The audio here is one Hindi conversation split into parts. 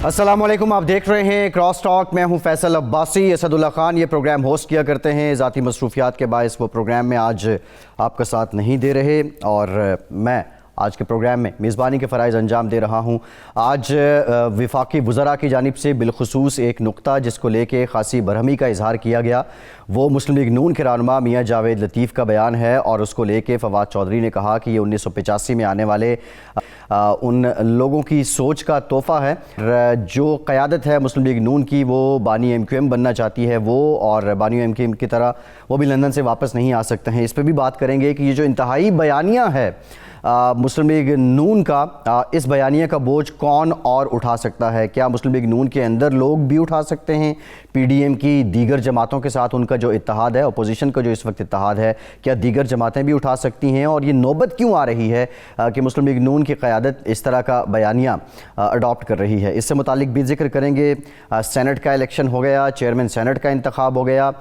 अस्सलामुअलैकुम, आप देख रहे हैं क्रॉस टॉक। मैं हूं फैसल अब्बासी। असदुल्ला खान ये प्रोग्राम होस्ट किया करते हैं। ज़ाती मसरूफियात के बायस वो प्रोग्राम में आज आपका साथ नहीं दे रहे और मैं आज के प्रोग्राम में मेज़बानी के फ़राइज़ अंजाम दे रहा हूँ। आज वफाकी वज़रा की जानिब से बिलखुसूस एक नुक्ता जिसको लेके ख़ासी बरहमी का इजहार किया गया, वो मुस्लिम लीग नून के रहनुमा मियाँ जावेद लतीफ़ का बयान है और उसको लेके फवाद चौधरी ने कहा कि ये 1985 में आने वाले उन लोगों की सोच का तोहफ़ा है। जो क़यादत है मुस्लिम लीग नून की वो बानी MQM बनना चाहती है वो, और बानी MQM की तरह वो भी लंदन से वापस नहीं आ सकते हैं। इस पर भी बात करेंगे कि ये जो इंतहाई बयानिया है मुस्लिम लीग नून का, इस बयानिया का बोझ कौन और उठा सकता है? क्या मुस्लिम लीग नून के अंदर लोग भी उठा सकते हैं? PDM की दीगर जमातों के साथ उनका जो इत्तेहाद है, अपोजिशन का जो इस वक्त इत्तेहाद है, क्या दीगर जमातें भी उठा सकती हैं? और ये नौबत क्यों आ रही है कि मुस्लिम लीग नून की क़यादत इस तरह का बयानिया अडॉप्ट कर रही है? इससे मुतालिक भी जिक्र करेंगे। सेनेट का इलेक्शन हो गया, चेयरमैन सेनेट का इंतखाब हो गया।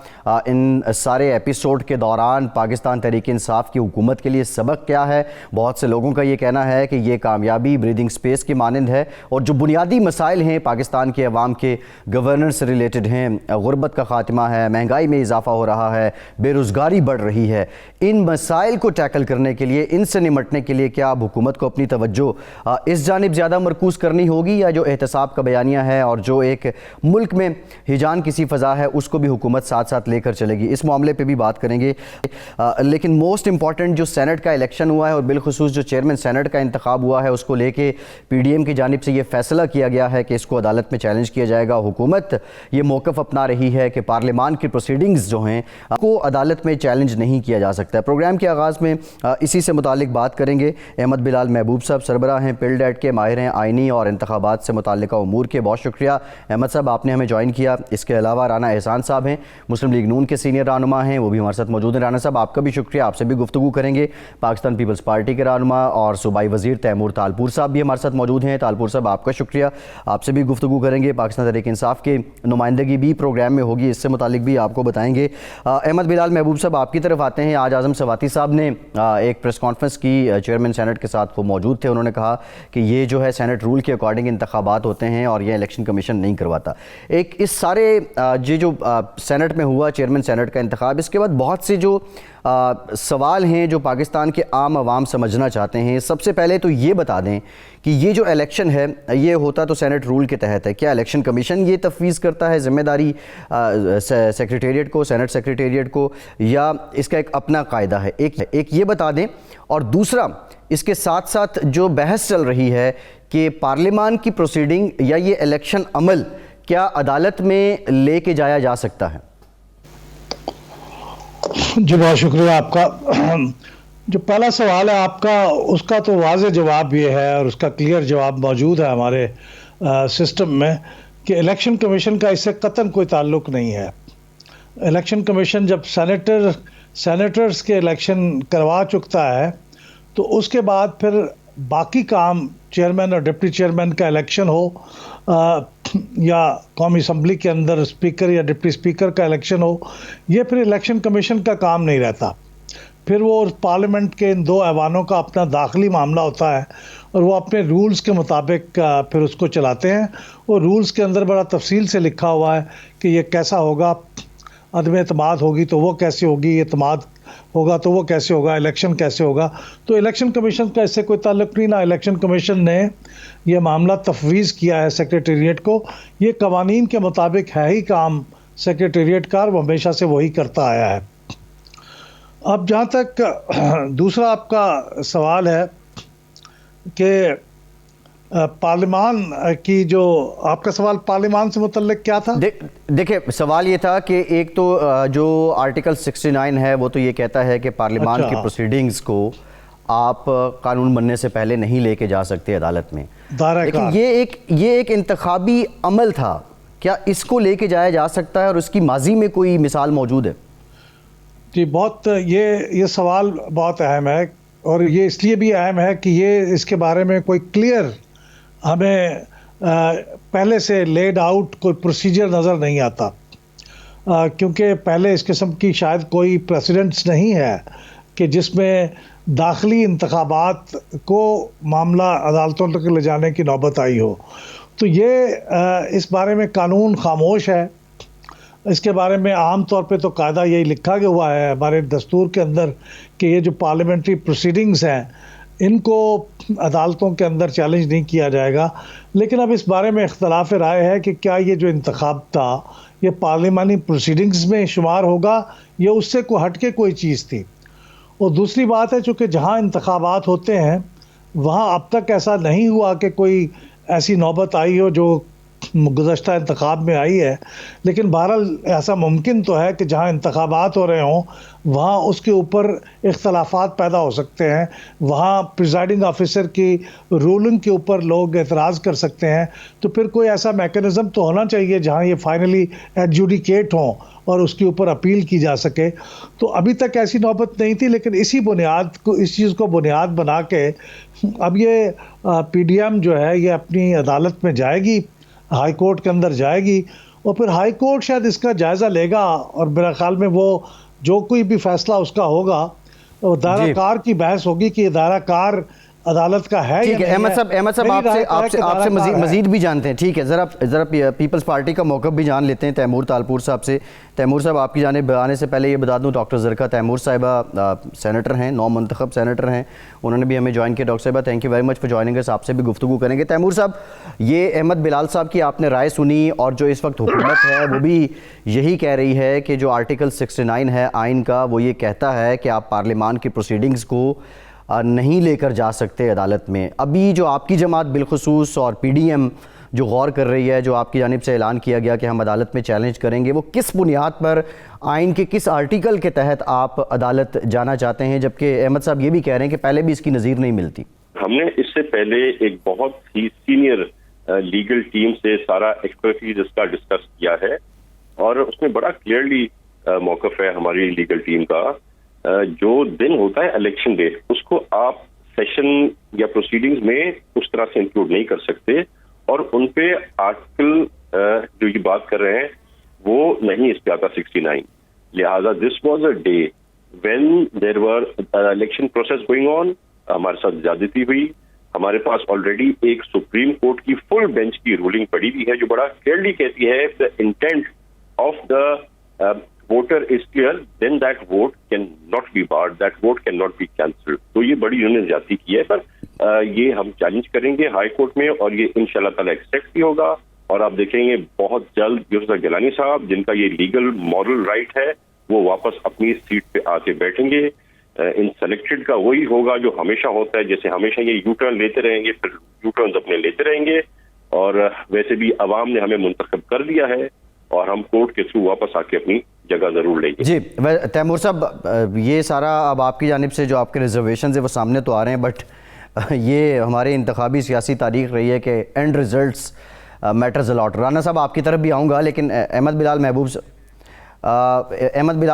इन सारे एपिसोड के दौरान पाकिस्तान तहरीक इंसाफ की हुकूमत के लिए सबक क्या है? बहुत से लोगों का ये कहना है कि ये कामयाबी ब्रीदिंग स्पेस की मानंद है और जो बुनियादी मसाइल हैं पाकिस्तान के अवाम के गवर्नेंस से रिलेटेड हैं, गुर्बत का खात्मा है, महंगाई में इजाफा हो रहा है, बेरोज़गारी बढ़ रही है, इन मसाइल को टैकल करने के लिए, इनसे निमटने के लिए क्या अब हुकूमत को अपनी तवज्जो इस जानिब ज़्यादा मरकूज़ करनी होगी, या जो एहतसाब का बयानिया है और जो एक मुल्क में हिजान किसी फ़ज़ा है उसको भी हुकूमत साथ साथ लेकर चलेगी? इस मामले पर भी बात करेंगे। लेकिन मोस्ट इंपॉर्टेंट जो सेनेट का इलेक्शन हुआ है और बिलखुसूस जो चेयरमैन सेनेट का इंतखाब हुआ है उसको लेके PDM की जानिब से ये फैसला किया गया है कि इसको अदालत में चैलेंज किया जाएगा। हुकूमत ये मौक़िफ़ अपना रही है कि पार्लियामान की प्रोसीडिंग्स जो हैं को अदालत में चैलेंज नहीं किया जा सकता है। प्रोग्राम के आगाज़ में इसी से मुतालिक बात करेंगे। अहमद बिलाल महबूब साहब सरबराह हैं PILDAT के, माहिर हैं आइनी और इंतखाबात से मुताल्लिक़ा उमूर के। बहुत शुक्रिया अहमद साहब, आपने हमें ज्वाइन किया। इसके अलावा राना एहसान साहब हैं, मुस्लिम लीग नून के सीनियर रहनुमा हैं, वो भी हमारे साथ मौजूद हैं। राना साहब आपका भी शुक्रिया, आपसे भी गुफ्तगू करेंगे। पाकिस्तान पीपल्स पार्टी के रहनुमा और सूबाई वज़ीर तैमूर तालपुर साहब भी हमारे साथ मौजूद हैं। तालपुर साहब आपका शुक्रिया, आपसे भी गुफ्तगू करेंगे। पाकिस्तान तहरीक इंसाफ की नुमाइंदगी भी प्रोग्राम में होगी, इससे मुतालिक भी आपको बताएंगे। अहमद बिलाल महबूब साहब आपकी तरफ आते हैं। आज आज़म सवाती साहब ने एक प्रेस कॉन्फ्रेंस की चेयरमैन सेनेट के साथ, वो मौजूद थे। उन्होंने कहा कि ये जो है सेनेट रूल के अकॉर्डिंग इंतखाबात होते हैं और ये इलेक्शन कमीशन नहीं करवाता। एक इस सारे ये जो सेनेट में हुआ चेयरमैन सेनेट का इंतखाब, इसके बाद बहुत से जो सवाल हैं जो पाकिस्तान के आम आवाम समझना चाहते हैं। सबसे पहले तो ये बता दें कि ये जो इलेक्शन है ये होता तो सेनेट रूल के तहत है। क्या इलेक्शन कमीशन ये तफवीज़ करता है ज़िम्मेदारी सेक्रेटेरिएट को, सेनेट सेक्रेटेरिएट को, या इसका एक अपना कायदा है? एक ये बता दें। और दूसरा, इसके साथ साथ जो बहस चल रही है कि पार्लियामान की प्रोसीडिंग या ये इलेक्शन अमल क्या अदालत में लेके जाया जा सकता है? जी बहुत शुक्रिया आपका। जो पहला सवाल है आपका, उसका तो वाज़ेह जवाब ये है और उसका क्लियर जवाब मौजूद है हमारे सिस्टम में कि इलेक्शन कमीशन का इससे कतई कोई ताल्लुक़ नहीं है। इलेक्शन कमीशन जब सेनेटर्स के इलेक्शन करवा चुकता है तो उसके बाद फिर बाकी काम, चेयरमैन और डिप्टी चेयरमैन का इलेक्शन हो या कौमी असम्बली के अंदर स्पीकर या डिप्टी स्पीकर का इलेक्शन हो, ये फिर इलेक्शन कमीशन का काम नहीं रहता। फिर वो पार्लियामेंट के इन दो ऐवानों का अपना दाखिली मामला होता है और वो अपने रूल्स के मुताबिक फिर उसको चलाते हैं। वो रूल्स के अंदर बड़ा तफसील से लिखा हुआ है कि ये कैसा होगा, अदम एतमाद होगी तो वो कैसे होगी, एतमाद होगा तो वो कैसे होगा, इलेक्शन कैसे होगा। तो इलेक्शन कमीशन का इससे कोई ताल्लुक़ नहीं। ना इलेक्शन कमीशन ने यह मामला तफवीज़ किया है सेक्रेटेरिएट को। ये कवानीन के मुताबिक है ही काम सेक्रेटेरिएट का, वो हमेशा से वही करता आया है। अब जहाँ तक दूसरा आपका सवाल है कि पार्लियामान की, जो आपका सवाल पार्लियामान से मुतल्लिक क्या था? देखिए सवाल ये था कि एक तो जो आर्टिकल 69 है वो तो ये कहता है कि पार्लियामान की प्रोसीडिंग्स को आप कानून बनने से पहले नहीं लेके जा सकते अदालत में। लेकिन ये एक इंतखाबी अमल था, क्या इसको लेके जाया जा सकता है और उसकी माजी में कोई मिसाल मौजूद है? जी बहुत, ये सवाल बहुत अहम है और ये इसलिए भी अहम है कि ये इसके बारे में कोई क्लियर हमें पहले से लेड आउट कोई प्रोसीजर नज़र नहीं आता, क्योंकि पहले इस किस्म की शायद कोई प्रेसिडेंट्स नहीं है कि जिसमें दाखिली इंतखाबात को मामला अदालतों तक ले जाने की नौबत आई हो। तो ये इस बारे में कानून खामोश है। इसके बारे में आम तौर पे तो कायदा यही लिखा गया हुआ है हमारे दस्तूर के अंदर कि ये जो पार्लियामेंट्री प्रोसीडिंग्स हैं इनको अदालतों के अंदर चैलेंज नहीं किया जाएगा। लेकिन अब इस बारे में इख्तलाफ राय है कि क्या ये जो इंतखाब था ये पार्लियामानी प्रोसीडिंग्स में शुमार होगा या उससे को हट के कोई चीज़ थी। और दूसरी बात है चूँकि जहाँ इंतखाबात होते हैं वहाँ अब तक ऐसा नहीं हुआ कि कोई ऐसी नौबत आई हो जो गुज़श्ता इंतखाब में आई है, लेकिन बहरहाल ऐसा मुमकिन तो है कि जहाँ इंतखाबात हो रहे हों वहाँ उसके ऊपर इख्तलाफात पैदा हो सकते हैं, वहाँ प्रिजाइडिंग ऑफिसर की रूलिंग के ऊपर लोग एतराज़ कर सकते हैं। तो फिर कोई ऐसा मेकनिज़म तो होना चाहिए जहाँ ये फाइनली एडजुडिकेट हों और उसके ऊपर अपील की जा सके। तो अभी तक ऐसी नौबत नहीं थी, लेकिन इसी बुनियाद को, इस चीज़ को बुनियाद बना के अब ये PDM जो है ये अपनी अदालत में जाएगी, हाई कोर्ट के अंदर जाएगी और फिर हाई कोर्ट शायद इसका जायज़ा लेगा और मेरा ख्याल में वो जो कोई भी फैसला उसका होगा वो दायरा कार की बहस होगी कि ये दायरा कार अदालत का है। ठीक है अहमद साहब आपसे मजीद भी जानते हैं। ठीक है, ज़रा पीपल्स पार्टी का मौक़िफ़ भी जान लेते हैं तैमूर तालपुर साहब से। तैमूर साहब, आपकी जानिब आने से पहले ये बता दूं डॉक्टर ज़रका तैमूर साहिबा सेनेटर हैं, 9 मंतखब सेनेटर हैं, उन्होंने भी हमें ज्वाइन किया। डॉक्टर साहिबा thank you very much for joining us. आपसे भी गुफ्तगू करेंगे। तैमूर साहब, ये अहमद बिलाल साहब की आपने राय सुनी और जो इस वक्त हुकूमत है वो भी यही कह रही है कि जो आर्टिकल 69 है आइन का वो ये कहता है कि आप पार्लियामान की प्रोसीडिंग्स को नहीं लेकर जा सकते अदालत में। अभी जो आपकी जमात बिलखुसूस और PDM जो गौर कर रही है, जो आपकी जानिब से ऐलान किया गया कि हम अदालत में चैलेंज करेंगे, वो किस बुनियाद पर, आइन के किस आर्टिकल के तहत आप अदालत जाना चाहते हैं, जबकि अहमद साहब ये भी कह रहे हैं कि पहले भी इसकी नज़ीर नहीं मिलती? हमने इससे पहले एक बहुत ही सीनियर लीगल टीम से सारा एक्सपर्टीज इसका डिस्कस किया है और उसमें बड़ा क्लियरली मौक़िफ़ है हमारी लीगल टीम का। जो दिन होता है इलेक्शन डे उसको आप सेशन या प्रोसीडिंग्स में उस तरह से इंक्लूड नहीं कर सकते और उन पे आर्टिकल जो ये बात कर रहे हैं वो नहीं इस पे आता 69। लिहाजा this was a day when there were election process going on. हमारे साथ ज्यादती हुई। हमारे पास ऑलरेडी एक सुप्रीम कोर्ट की फुल बेंच की रूलिंग पड़ी हुई है जो बड़ा क्लियरली कहती है the intent of the voter is clear, then that vote cannot be barred, that vote cannot be cancelled। तो ये बड़ी उन्होंने ज्यादती की है, पर ये हम चैलेंज करेंगे हाई कोर्ट में और ये इंशाल्लाह ताला एक्सेप्ट भी होगा और आप देखेंगे बहुत जल्द यूसुफ गिलानी साहब जिनका ये लीगल मॉरल राइट है वो वापस अपनी सीट पे आके बैठेंगे। इन सेलेक्टेड का वही होगा जो हमेशा होता है, जैसे हमेशा ये यू टर्न लेते रहेंगे, फिर यू टर्न अपने लेते रहेंगे और वैसे भी अवाम ने हमें मुंतखब कर दिया है और हम कोर्ट के थ्रू वापस आके अपनी जगह जरूर लेंगे। जी तैमूर साहब, ये सारा अब आपकी जानिब से जो आपके रिजर्वेशन है वो सामने तो आ रहे हैं, बट ये हमारे इंतखाबी सियासी तारीख रही है कि and results matters a lot. Rana साहब आपकी तरफ भी आऊँगा, लेकिन अहमद बिलाल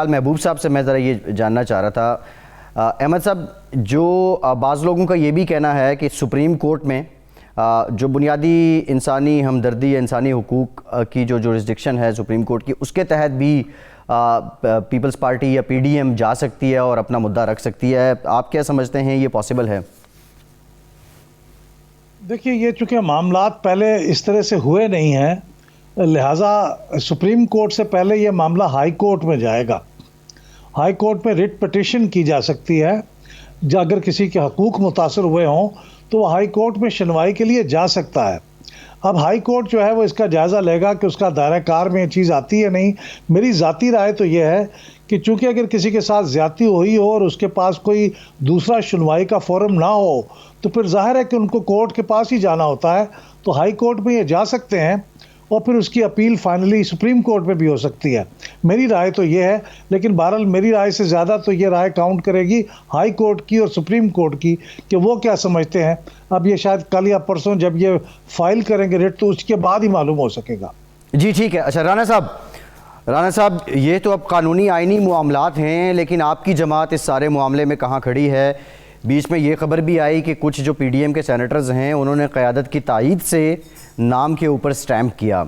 महबूब साहब से मैं ज़रा ये जानना चाह रहा था। अहमद साहब, जो बाज़ लोगों का ये भी कहना है कि सुप्रीम कोर्ट में जो बुनियादी इंसानी हमदर्दी या इंसानी हुकूक की जो जुरिस्डिक्शन है सुप्रीम कोर्ट की, उसके तहत भी पीपल्स पार्टी या PDM जा सकती है और अपना मुद्दा रख सकती है। आप क्या समझते हैं, ये पॉसिबल है? देखिए, ये चूँकि मामलात पहले इस तरह से हुए नहीं हैं, लिहाजा सुप्रीम कोर्ट से पहले ये मामला हाई कोर्ट में जाएगा। हाई कोर्ट में रिट पिटिशन की जा सकती है। जो अगर किसी के हकूक़ मुतासर हुए हों तो वो हाई कोर्ट में सुनवाई के लिए जा सकता है। अब हाई कोर्ट जो है वो इसका जायज़ा लेगा कि उसका दायरा कार में ये चीज़ आती है नहीं। मेरी ज़ाती राय तो ये है कि चूँकि अगर किसी के साथ ज़्यादती हुई हो और उसके पास कोई दूसरा सुनवाई का फोरम ना हो तो फिर जाहिर है कि उनको कोर्ट के पास ही जाना होता है। तो हाई कोर्ट में ये जा सकते हैं और फिर उसकी अपील फाइनली सुप्रीम कोर्ट में भी हो सकती है। मेरी राय तो ये है, लेकिन बहरहाल मेरी राय से ज़्यादा तो ये राय काउंट करेगी हाई कोर्ट की और सुप्रीम कोर्ट की कि वो क्या समझते हैं। अब ये शायद कल या परसों जब ये फाइल करेंगे रिट तो उसके बाद ही मालूम हो सकेगा। जी ठीक है। अच्छा राना साहब, ये तो अब कानूनी आइनी मामलात हैं, लेकिन आपकी जमात इस सारे मामले में कहाँ खड़ी है? बीच में ये खबर भी आई कि कुछ जो PDM के सेनेटर्स हैं उन्होंने क़यादत की तायीद से नाम के ऊपर स्टैम्प किया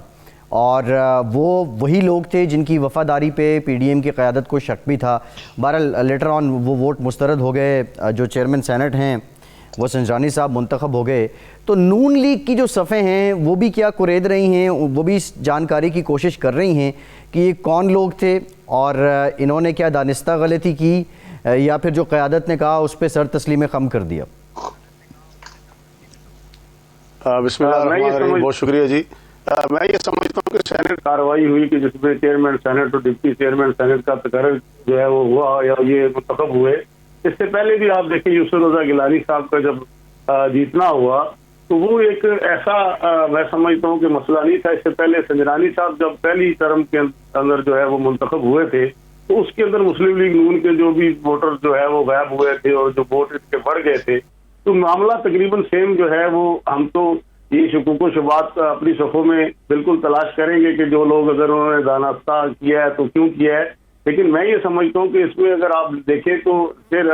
और वो वही लोग थे जिनकी वफ़ादारी पे PDM की क़यादत को शक भी था। बहरहाल लेटर ऑन वो वोट मुस्तरद हो गए। जो चेयरमैन सेनेट हैं वो संजरानी साहब मुंतखब हो गए, तो नून लीग की जो सफ़े हैं वो भी क्या कुरेद रही हैं, वो भी इस जानकारी की कोशिश कर रही हैं कि ये कौन लोग थे और इन्होंने क्या दानिस्ता गलती की, या फिर जो क़यादत ने कहा उस पर सर तस्लीम खम कर दिया? बिस्मिल्लाह, बहुत शुक्रिया जी। मैं ये समझता हूँ कि सेनेट कार्रवाई हुई कि जिसमें चेयरमैन सेनेट और डिप्टी चेयरमैन सेनेट का तकर्र जो है वो हुआ या ये मुंतखब हुए। इससे पहले भी आप देखिए यूसुफ रजा गिलानी साहब का जब जीतना हुआ तो वो एक ऐसा मैं समझता हूँ कि मसला नहीं था। इससे पहले संजरानी साहब जब पहली टर्म के अंदर जो है वो मुंतखब हुए थे तो उसके अंदर मुस्लिम लीग नून के जो भी वोटर जो है वो गायब हुए थे और जो वोट इसके बढ़ गए थे, तो मामला तकरीबन सेम जो है वो हम तो ये शुकूक शुबात अपनी सफ़ों में बिल्कुल तलाश करेंगे कि जो लोग अगर उन्होंने दानिस्ता किया है तो क्यों किया है। लेकिन मैं ये समझता हूँ कि इसमें अगर आप देखें तो फिर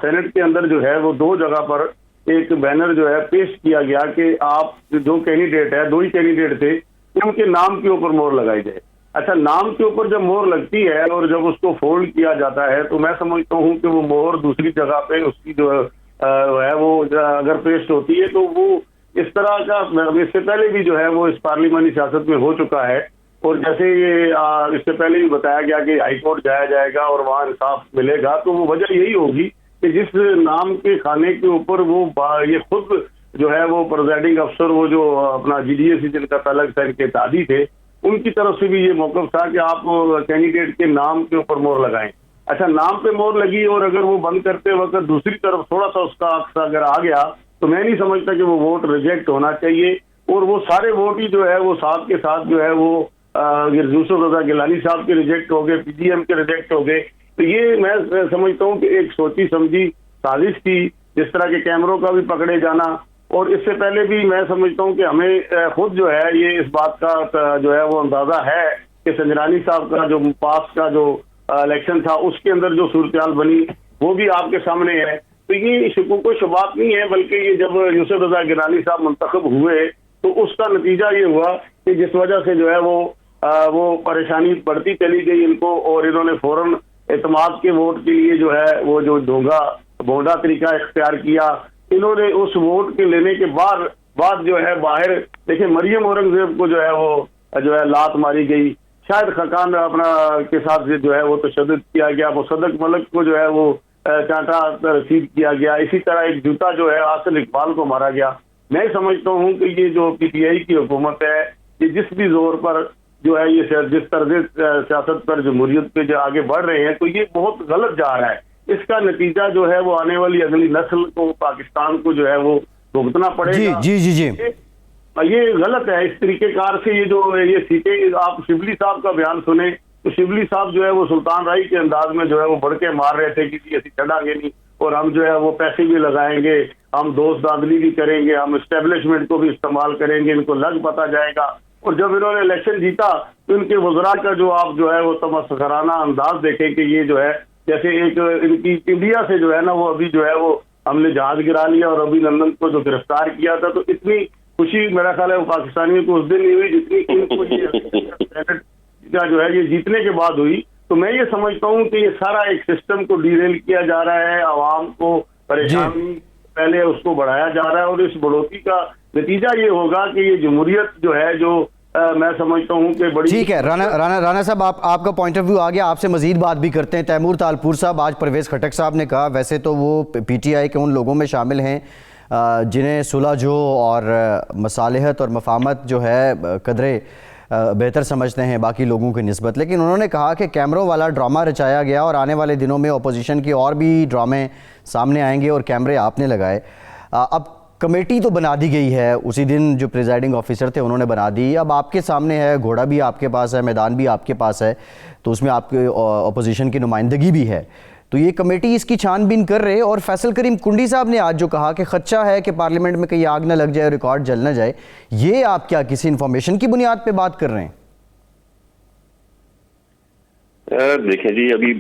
सेनेट के अंदर जो है वो दो जगह पर एक बैनर जो है पेश किया गया कि आप जो कैंडिडेट है, दो ही कैंडिडेट थे, उनके नाम के ऊपर मोहर लगाई जाए। अच्छा, नाम के ऊपर जब मोहर लगती है और जब उसको फोल्ड किया जाता है तो मैं समझता हूँ कि वो मोहर दूसरी जगह पे उसकी जो है वो अगर पेस्ट होती है तो वो इस तरह का इससे पहले भी जो है वो इस पार्लिमानी सियासत में हो चुका है। और जैसे ये इससे पहले भी बताया गया कि हाईकोर्ट जाया जाएगा और वहाँ इंसाफ मिलेगा, तो वो वजह यही होगी कि जिस नाम के खाने के ऊपर वो ये खुद जो है वो प्रेजाइडिंग अफसर वो जो अपना GDAC जिनका तलक था इनके तादी थे, उनकी तरफ से भी ये मौक़िफ़ था कि आप कैंडिडेट के नाम के ऊपर मोहर लगाएं। अच्छा, नाम पे मोहर लगी और अगर वो बंद करते वक्त दूसरी तरफ थोड़ा सा उसका अक्स अगर आ गया तो मैं नहीं समझता कि वो वोट रिजेक्ट होना चाहिए। और वो सारे वोट ही जो है वो साथ के साथ जो है वो यूसुफ रजा गिलानी साहब के रिजेक्ट हो गए, PDM के रिजेक्ट हो गए। तो ये मैं समझता हूँ कि एक सोची समझी साजिश थी, जिस तरह के कैमरों का भी पकड़े जाना। और इससे पहले भी मैं समझता हूँ कि हमें खुद जो है ये इस बात का जो है वो अंदाजा है कि संजरानी साहब का जो पास का जो इलेक्शन था उसके अंदर जो सूरत बनी वो भी आपके सामने है। तो ये शुकूक शुबात नहीं है, बल्कि ये जब यूसुफ रजा गिलानी साहब मुंतखब हुए तो उसका नतीजा ये हुआ कि जिस वजह से जो है वो परेशानी बढ़ती चली गई इनको, और इन्होंने फौरन एतमाद के वोट के लिए जो है वो जो भोंडा तरीका इख्तियार किया। इन्होंने उस वोट के लेने के बाद जो है बाहर देखिए मरियम औरंगजेब को जो है लात मारी गई, शायद खकान अपना के साथ जो है वो तशद्दुद किया गया, मुसद्दक मलिक को जो है वो चांटा रसीद किया गया। इसी तरह एक जूता जो है आसिल इकबाल को मारा गया। मैं समझता हूँ कि ये जो PTI की हुकूमत है ये जिस भी जोर पर जो है ये जिस तरह सियासत पर जमहूरियत पे जो आगे बढ़ रहे हैं तो ये बहुत गलत जा रहा है। इसका नतीजा जो है वो आने वाली अगली नस्ल को, पाकिस्तान को जो है वो भुगतना पड़ेगा। जी जी जी ये गलत है। इस तरीकेकार से ये सीटें आप शिबली साहब का बयान सुने तो शिबली साहब जो है वो सुल्तान राई के अंदाज में जो है वो बढ़ के मार रहे थे कि ऐसी चढ़ांगे नहीं और हम जो है वो पैसे भी लगाएंगे, हम दोस्त दादली भी करेंगे, हम एस्टेब्लिशमेंट को भी इस्तेमाल करेंगे, इनको लग पता जाएगा। और जब इन्होंने इलेक्शन जीता तो इनके वज़रा का जो आप जो है वो तमस्खराना अंदाज देखें कि ये जो है जैसे एक इनकी इंडिया से जो है ना वो अभी जो है वो हमने जहाज गिरा लिया और अभिनंदन को जो गिरफ्तार किया था, तो इतनी खुशी मेरा ख्याल है वो पाकिस्तानियों को उस दिन नहीं हुई जितनी इनको ये जो है ये जीतने के बाद हुई। तो मैं ये समझता हूँ कि ये सारा एक सिस्टम को डीरेल किया जा रहा है, आवाम को परेशानी पहले उसको बढ़ाया जा रहा है और इस बढ़ोतरी का नतीजा ये होगा कि ये जमहूरियत जो है जो मैं समझता हूँ कि बड़ी। ठीक है राना साहब, आपका पॉइंट ऑफ व्यू आ गया, आपसे मजीद बात भी करते हैं। तैमूर तालपुर साहब, आज परवेज़ खटक साहब ने कहा, वैसे तो वो PTI के उन लोगों में शामिल हैं जिन्हें सुलह और मसालहत और मफामत जो है कदरे बेहतर समझते हैं बाकी लोगों की निस्बत, लेकिन उन्होंने कहा कि कैमरों वाला ड्रामा रचाया गया और आने वाले दिनों में अपोजिशन के और भी ड्रामे सामने आएंगे और कैमरे आपने लगाए। अब कमेटी तो बना दी गई है, उसी दिन जो प्रिजाइडिंग ऑफिसर थे उन्होंने बना दी, अब आपके सामने है, घोड़ा भी आपके पास है, मैदान भी आपके पास है, तो उसमें आपके अपोजिशन की नुमाइंदगी भी है। तो ये कमेटी इसकी छानबीन कर रहे, और फैसल करीम कुंडी साहब ने आज जो कहा कि खदशा है कि पार्लियामेंट में कहीं आग न लग जाए, रिकॉर्ड जल न जाए, ये आप क्या किसी इंफॉर्मेशन की बुनियाद पे बात कर रहे हैं? देखें जी, अभी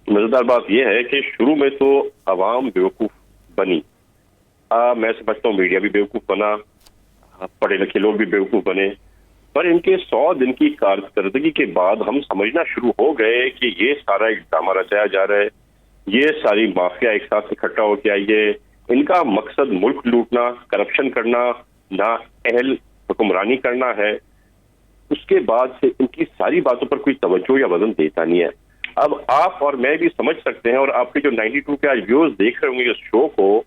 मजेदार बात यह है कि शुरू में तो अवाम बेवकूफ बनी, मैं समझता हूँ मीडिया भी बेवकूफ बना, पढ़े लिखे लोग भी बेवकूफ बने, पर इनके 100 दिन की कारकर्दगी के बाद हम समझना शुरू हो गए कि ये सारा एक ड्रामा रचाया जा रहा है, ये सारी माफिया एक साथ इकट्ठा होकर आई है, इनका मकसद मुल्क लूटना, करप्शन करना, ना अहल हुक्मरानी करना है। उसके बाद से इनकी सारी बातों पर कोई तवज्जो या वजन देता नहीं है। अब आप और मैं भी समझ सकते हैं, और आपके जो 92 के आज व्यूअर्स देख रहे होंगे इस शो को,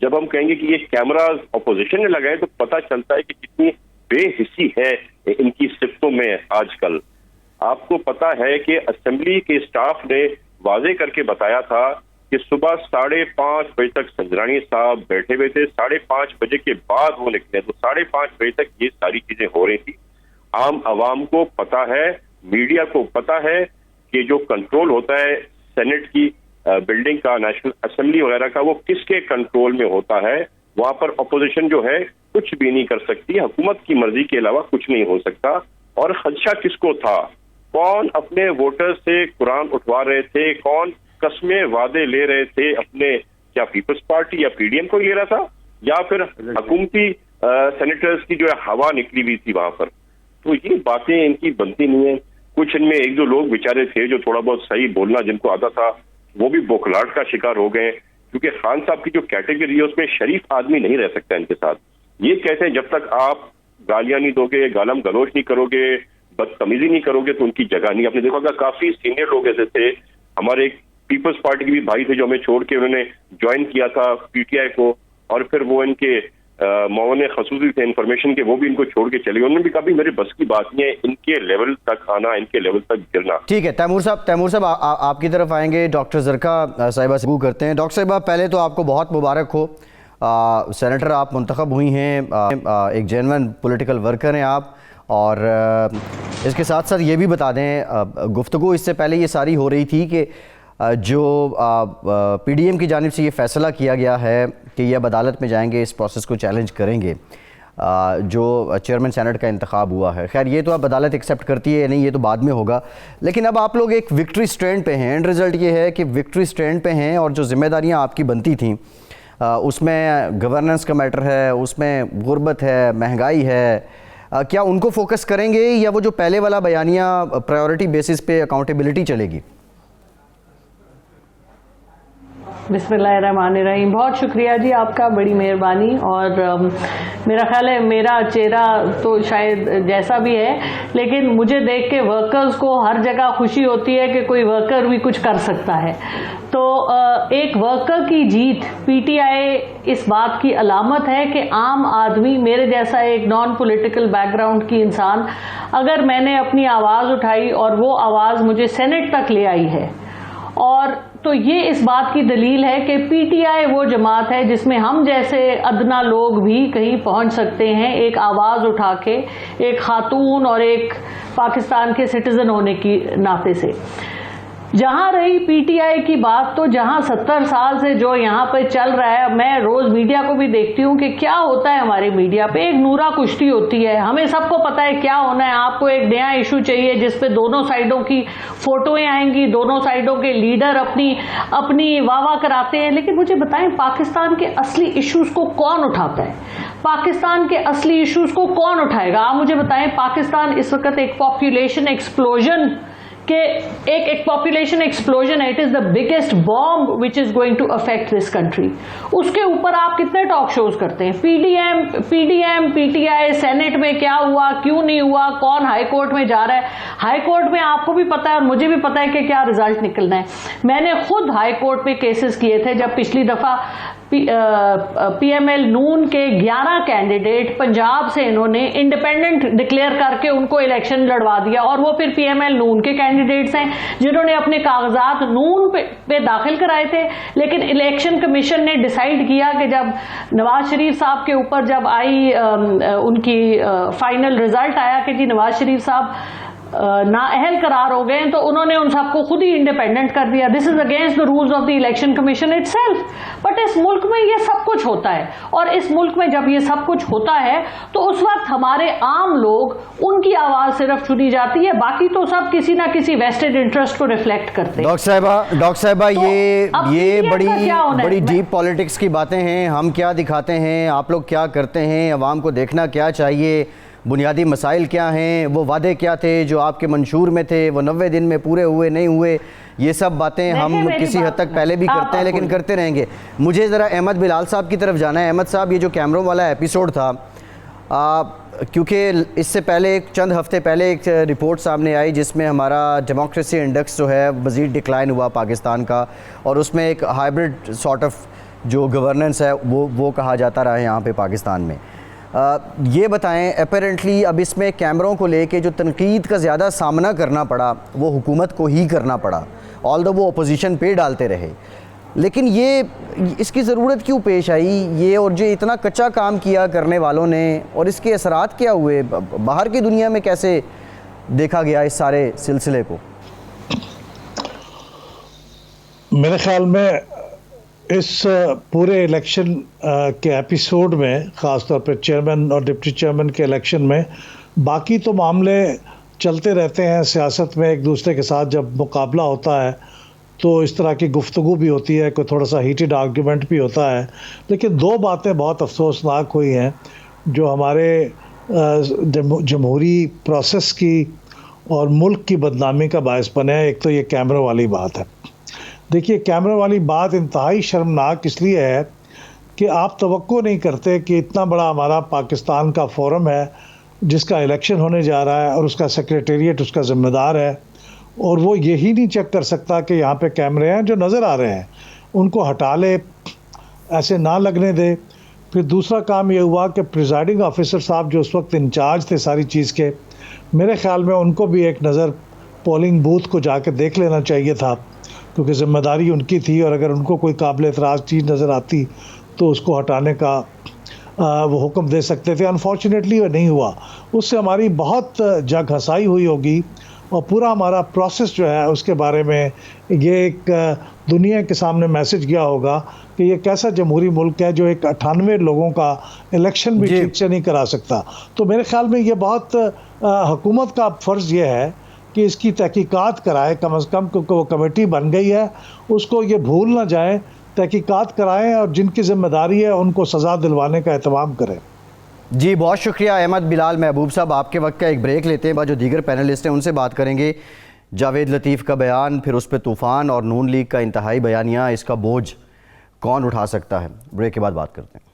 जब हम कहेंगे कि ये कैमरास ऑपोजिशन ने लगाए तो पता चलता है कि कितनी बेहिस्सी है इनकी सिफ्तों में आजकल। आपको पता है कि असेंबली के स्टाफ ने वाजे करके बताया था कि सुबह 5:30 बजे तक संजरानी साहब बैठे हुए थे, 5:30 बजे के बाद वो निकले, तो 5:30 बजे तक ये सारी चीजें हो रही थी। आम आवाम को पता है, मीडिया को पता है कि जो कंट्रोल होता है सेनेट की बिल्डिंग का, नेशनल असेंबली वगैरह का, वो किसके कंट्रोल में होता है। वहां पर अपोजिशन जो है कुछ भी नहीं कर सकती, हुकूमत की मर्जी के अलावा कुछ नहीं हो सकता। और खदशा किसको था? कौन अपने वोटर्स से कुरान उठवा रहे थे, कौन कस्में वादे ले रहे थे अपने, क्या पीपल्स पार्टी या पीडीएम को ले रहा था, या फिर हुकूमती सेनेटर्स की जो है हवा निकली हुई थी वहां पर। तो ये बातें इनकी बनती नहीं है। कुछ इनमें एक दो लोग बेचारे थे जो थोड़ा बहुत सही बोलना जिनको आता था, वो भी बौखलाहट का शिकार हो गए, क्योंकि खान साहब की जो कैटेगरी है उसमें शरीफ आदमी नहीं रह सकता इनके साथ। ये कहते हैं जब तक आप गालियां नहीं दोगे, गालम गलोच नहीं करोगे, बदतमीजी नहीं करोगे, तो उनकी जगह नहीं। आपने देखा होगा काफी सीनियर लोग ऐसे थे, हमारे एक पीपल्स पार्टी के भी भाई थे जो हमें छोड़ के उन्होंने ज्वाइन किया था पीटीआई को, और फिर वो इनके मौने खसूसी थे इंफॉर्मेशन के, वो भी इनको छोड़ के चले गए। उन्होंने भी कहा मेरे बस की बात नहीं है इनके लेवल तक आना, इनके लेवल तक गिरना। ठीक है तैमूर साहब आपकी तरफ आएंगे। डॉक्टर जरका साहिबा से करते हैं। डॉक्टर साहिबा, पहले तो आपको बहुत मुबारक हो, सेनेटर आप मुंतखब हुई हैं, एक जेन्युइन पॉलिटिकल वर्कर हैं आप। और इसके साथ साथ ये भी बता दें, गुफ्तगू इससे पहले ये सारी हो रही थी कि जो पीडीएम की जानिब से ये फ़ैसला किया गया है कि ये अब अदालत में जाएंगे, इस प्रोसेस को चैलेंज करेंगे, जो चेयरमैन सेनेट का इंतखाब हुआ है। खैर ये तो अब अदालत एक्सेप्ट करती है या नहीं ये तो बाद में होगा, लेकिन अब आप लोग एक विक्ट्री स्टैंड पे हैं। एंड रिज़ल्ट ये है कि विक्ट्री स्टैंड पे हैं, और जो जिम्मेदारियाँ आपकी बनती थीं उसमें गवर्नेंस का मैटर है, उसमें गुर्बत है, महंगाई है, क्या उनको फोकस करेंगे या वो जो पहले वाला बयानिया प्रायोरिटी बेसिस पे अकाउंटेबिलिटी चलेगी? बिस्मिल्लाहिर्रहमानिर्रहीम। बहुत शुक्रिया जी आपका, बड़ी मेहरबानी। और मेरा ख्याल है मेरा चेहरा तो शायद जैसा भी है, लेकिन मुझे देख के वर्कर्स को हर जगह खुशी होती है कि कोई वर्कर भी कुछ कर सकता है। तो एक वर्कर की जीत पीटीआई इस बात की अलामत है कि आम आदमी, मेरे जैसा एक नॉन पॉलिटिकल बैकग्राउंड की इंसान, अगर मैंने अपनी आवाज़ उठाई और वो आवाज़ मुझे सेनेट तक ले आई है, और तो ये इस बात की दलील है कि पीटीआई वो जमात है जिसमें हम जैसे अदना लोग भी कहीं पहुंच सकते हैं, एक आवाज़ उठा के, एक खातून और एक पाकिस्तान के सिटीजन होने की नाते से। जहां रही पीटीआई की बात, तो जहां 70 साल से जो यहाँ पे चल रहा है, मैं रोज मीडिया को भी देखती हूँ कि क्या होता है हमारे मीडिया पे, एक नूरा कुश्ती होती है। हमें सबको पता है क्या होना है। आपको एक नया इशू चाहिए जिसपे दोनों साइडों की फोटोएं आएंगी, दोनों साइडों के लीडर अपनी वाह कराते हैं। लेकिन मुझे बताएं, पाकिस्तान के असली इश्यूज को कौन उठाता है? पाकिस्तान के असली इश्यूज को कौन उठाएगा? आप मुझे बताएं। पाकिस्तान इस वक्त एक पॉपुलेशन एक्सप्लोजन कि एक पॉपुलेशन एक्सप्लोजन है। It is the biggest bomb which is going to affect this country. उसके ऊपर आप कितने टॉक शोज करते हैं? पीडीएम पीटीआई, सेनेट में क्या हुआ, क्यों नहीं हुआ, कौन हाई कोर्ट में जा रहा है? हाई कोर्ट में आपको भी पता है और मुझे भी पता है कि क्या रिजल्ट निकलना है। मैंने खुद हाई कोर्ट में केसेस किए थे जब पिछली दफा पीएमएल नून के 11 कैंडिडेट पंजाब से इन्होंने इंडिपेंडेंट डिक्लेयर करके उनको इलेक्शन लड़वा दिया, और वो फिर पीएमएल नून के कैंडिडेट्स हैं जिन्होंने अपने कागजात नून पे दाखिल कराए थे। लेकिन इलेक्शन कमीशन ने डिसाइड किया कि जब नवाज शरीफ साहब के ऊपर जब आई उनकी फाइनल रिजल्ट आया कि जी नवाज शरीफ साहब नाअहल करार हो गए, तो उन्होंने उन सबको खुद ही इंडिपेंडेंट कर दिया। This is against the rules of the election commission itself. But इस मुल्क में ये सब कुछ होता है, और इस मुल्क में जब ये सब कुछ होता है तो उस वक्त हमारे आम लोग, उनकी आवाज सिर्फ सुनी जाती है, बाकी तो सब किसी ना किसी वेस्टेड इंटरेस्ट को रिफ्लेक्ट करते हैं। डॉक्टर साहिबा तो ये बड़ी डीप पॉलिटिक्स की बातें हैं। हम क्या दिखाते हैं, आप लोग क्या करते हैं, अवाम को देखना क्या चाहिए, बुनियादी मसाइल क्या हैं, वो वादे क्या थे जो आपके मंशूर में थे, वो 90 दिन में पूरे हुए नहीं हुए, ये सब बातें देखिए, हम मेरी किसी बात हद तक सुनो। पहले भी आप करते हैं, लेकिन बोलिए। करते रहेंगे। मुझे ज़रा अहमद बिलाल साहब की तरफ जाना है। अहमद साहब, ये जो कैमरों वाला एपिसोड था, क्योंकि इससे पहले चंद हफ्ते पहले एक रिपोर्ट सामने आई जिसमें हमारा डेमोक्रेसी इंडेक्स जो है मज़ीद डिक्लाइन हुआ पाकिस्तान का, और उसमें एक हाइब्रिड सॉर्ट ऑफ जो गवर्नेंस है वो कहा जाता रहा है यहाँ पे पाकिस्तान में। ये बताएं, अपेरेंटली अब इसमें कैमरों को लेके जो तनकीद का ज़्यादा सामना करना पड़ा वो हुकूमत को ही करना पड़ा, ऑल्दो वो अपोजिशन पे डालते रहे, लेकिन ये इसकी ज़रूरत क्यों पेश आई ये, और जो इतना कच्चा काम किया करने वालों ने, और इसके असरात क्या हुए, बाहर की दुनिया में कैसे देखा गया इस सारे सिलसिले को? मेरे ख्याल में इस पूरे इलेक्शन के एपिसोड में, ख़ास तौर पे चेयरमैन और डिप्टी चेयरमैन के इलेक्शन में, बाकी तो मामले चलते रहते हैं सियासत में, एक दूसरे के साथ जब मुकाबला होता है तो इस तरह की गुफ्तगू भी होती है, कोई थोड़ा सा हीटेड आर्गूमेंट भी होता है। लेकिन दो बातें बहुत अफसोसनाक हुई हैं जो हमारे जमहूरी प्रोसेस की और मुल्क की बदनामी का बायस बने। एक तो ये कैमरों वाली बात है। देखिए, कैमरों वाली बात इंतहाई शर्मनाक इसलिए है कि आप तवक्को नहीं करते कि इतना बड़ा हमारा पाकिस्तान का फोरम है जिसका इलेक्शन होने जा रहा है और उसका सेक्रेटेरिएट उसका ज़िम्मेदार है, और वो यही नहीं चेक कर सकता कि यहाँ पे कैमरे हैं जो नज़र आ रहे हैं, उनको हटा ले, ऐसे ना लगने दे। फिर दूसरा काम ये हुआ कि प्रिजाइडिंग ऑफिसर साहब जो उस वक्त इंचार्ज थे सारी चीज़ के, मेरे ख़्याल में उनको भी एक नज़र पोलिंग बूथ को जाके देख लेना चाहिए था, क्योंकि ज़िम्मेदारी उनकी थी, और अगर उनको कोई काबिल एतराज़ चीज़ नज़र आती तो उसको हटाने का वो हुक्म दे सकते थे। अनफॉर्चुनेटली वो नहीं हुआ। उससे हमारी बहुत जग हंसाई हुई होगी, और पूरा हमारा प्रोसेस जो है उसके बारे में ये एक दुनिया के सामने मैसेज गया होगा कि ये कैसा जमहूरी मुल्क है जो एक 98 लोगों का इलेक्शन भी ठीक से नहीं करा सकता। तो मेरे ख्याल में ये बहुत हुकूमत का फ़र्ज़ ये है कि इसकी तहकीकात कराए, कम अज़ कम, क्योंकि वो कमेटी बन गई है, उसको ये भूल ना जाए, तहकीकात कराएं और जिनकी ज़िम्मेदारी है उनको सज़ा दिलवाने का एहतमाम करें। जी, बहुत शुक्रिया अहमद बिलाल। महबूब साहब, आपके वक्त का एक ब्रेक लेते हैं, बाद जो दीगर पैनलिस्ट हैं उनसे बात करेंगे। जावेद लतीफ़ का बयान, फिर उस पर तूफ़ान और नून लीग का इंतहाई बयानिया, इसका बोझ कौन उठा सकता है? ब्रेक के बाद बात करते हैं।